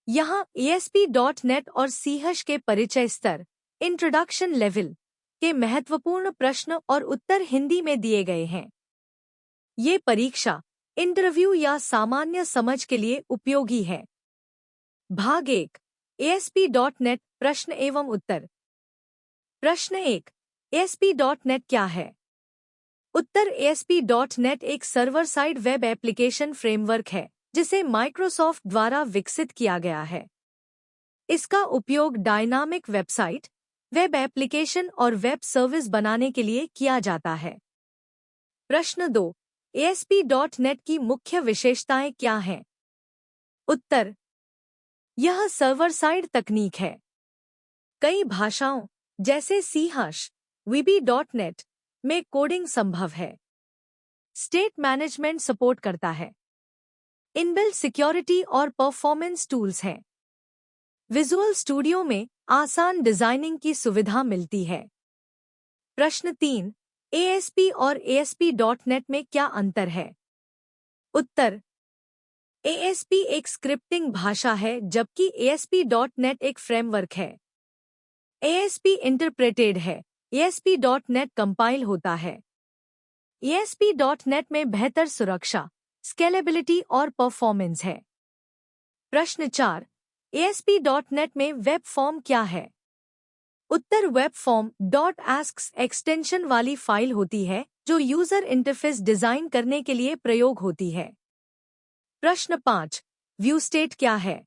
यहाँ ASP.NET और CHASH के परिचय स्तर इंट्रोडक्शन लेवल के महत्वपूर्ण प्रश्न और उत्तर हिंदी में दिए गए हैं। ये परीक्षा, इंटरव्यू या सामान्य समझ के लिए उपयोगी है। भाग 1 ASP.NET प्रश्न एवं उत्तर। प्रश्न 1 ASP.NET क्या है? उत्तर ASP.NET एक server side web application framework है जिसे माइक्रोसॉफ्ट द्वारा विकसित किया गया है। इसका उपयोग डायनामिक वेबसाइट, वेब एप्लीकेशन और वेब सर्विस बनाने के लिए किया जाता है। प्रश्न 2 ASP.NET की मुख्य विशेषताएं क्या हैं? उत्तर यह सर्वर साइड तकनीक है। कई भाषाओं जैसे C#, VB.NET में कोडिंग संभव है। स्टेट मैनेजमेंट सपोर्ट करता है। इनबिल्ट सिक्योरिटी और परफॉर्मेंस टूल्स हैं। विजुअल स्टूडियो में आसान डिजाइनिंग की सुविधा मिलती है। प्रश्न 3 ASP और ASP.NET में क्या अंतर है? उत्तर ASP एक स्क्रिप्टिंग भाषा है जबकि ASP.NET एक फ्रेमवर्क है। ASP इंटरप्रेटेड है, ASP.NET कंपाइल होता है। ASP.NET में बेहतर सुरक्षा, स्केलेबिलिटी और परफॉर्मेंस है। प्रश्न 4 ASP.NET में वेब फॉर्म क्या है? उत्तर वेब फॉर्म .asks एक्सटेंशन वाली फाइल होती है जो यूजर इंटरफेस डिजाइन करने के लिए प्रयोग होती है। प्रश्न 5 व्यू स्टेट क्या है?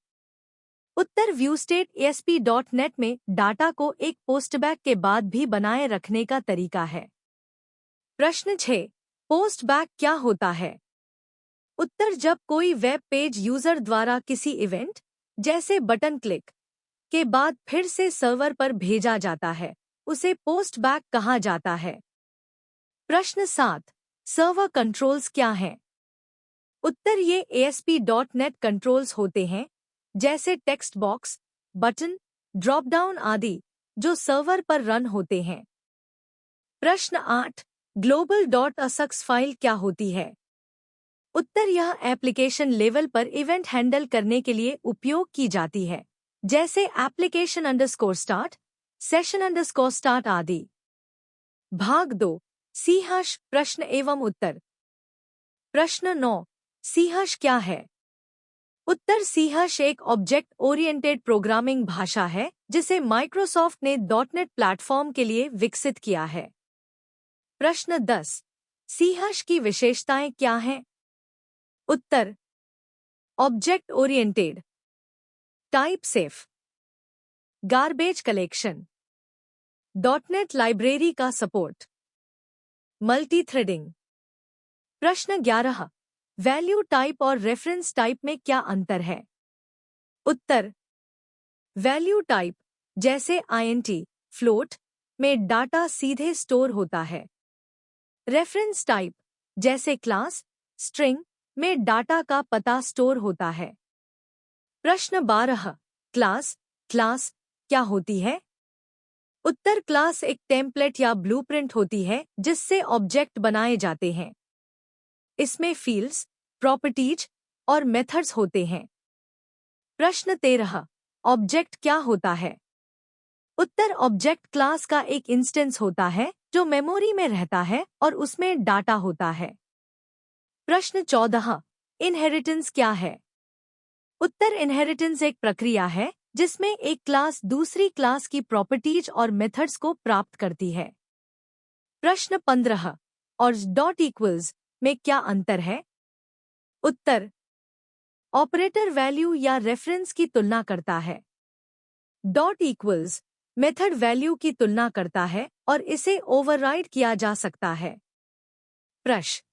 उत्तर व्यू स्टेट ASP.NET में डाटा को एक पोस्टबैक के बाद भी बनाए रखने का तरीका है। प्रश्न 6 पोस्टबैक क्या होता है? उत्तर जब कोई वेब पेज यूजर द्वारा किसी इवेंट जैसे बटन क्लिक के बाद फिर से सर्वर पर भेजा जाता है, उसे पोस्टबैक कहा जाता है। प्रश्न 7 सर्वर कंट्रोल्स क्या हैं? उत्तर ये ASP.NET कंट्रोल्स होते हैं जैसे text box, button, drop down आदि जो सर्वर पर रन होते हैं। प्रश्न 8 global.asux फाइल क्या होती है? उत्तर यह एप्लीकेशन लेवल पर इवेंट हैंडल करने के लिए उपयोग की जाती है जैसे application_start, session_start आदि। भाग 2 C# प्रश्न एवं उत्तर। प्रश्न 9 C# क्या है? उत्तर C# एक ऑब्जेक्ट ओरिएंटेड प्रोग्रामिंग भाषा है जिसे माइक्रोसॉफ्ट ने .NET प्लेटफॉर्म के लिए विकसित किया है। प्रश्न 10 C# की विशेषताएं क्या हैं? उत्तर object oriented, type safe, garbage collection, .NET library का सपोर्ट, मल्टी थ्रेडिंग। प्रश्न 11 वैल्यू टाइप और रेफरेंस टाइप में क्या अंतर है? उत्तर वैल्यू टाइप जैसे int, फ्लोट में डाटा सीधे स्टोर होता है। रेफरेंस टाइप जैसे क्लास, स्ट्रिंग में डाटा का पता स्टोर होता है। प्रश्न 12 क्लास क्या होती है? उत्तर क्लास एक टेम्पलेट या ब्लूप्रिंट होती है जिससे ऑब्जेक्ट बनाए जाते हैं। इसमें फील्ड्स, प्रॉपर्टीज और मेथड्स होते हैं। प्रश्न 13 ऑब्जेक्ट क्या होता है? उत्तर ऑब्जेक्ट क्लास का एक इंस्टेंस होता है जो मेमोरी में रहता है और उसमें डाटा होता है। प्रश्न 14 इनहेरिटेंस क्या है? उत्तर इनहेरिटेंस एक प्रक्रिया है जिसमें एक क्लास दूसरी क्लास की प्रॉपर्टीज और मेथड्स को प्राप्त करती है। प्रश्न 15 और डॉट इक्वल्स में क्या अंतर है? उत्तर ऑपरेटर वैल्यू या रेफरेंस की तुलना करता है। डॉट इक्वल्स मेथड वैल्यू की तुलना करता है और इसे ओवरराइड किया जा सकता है। प्रश्न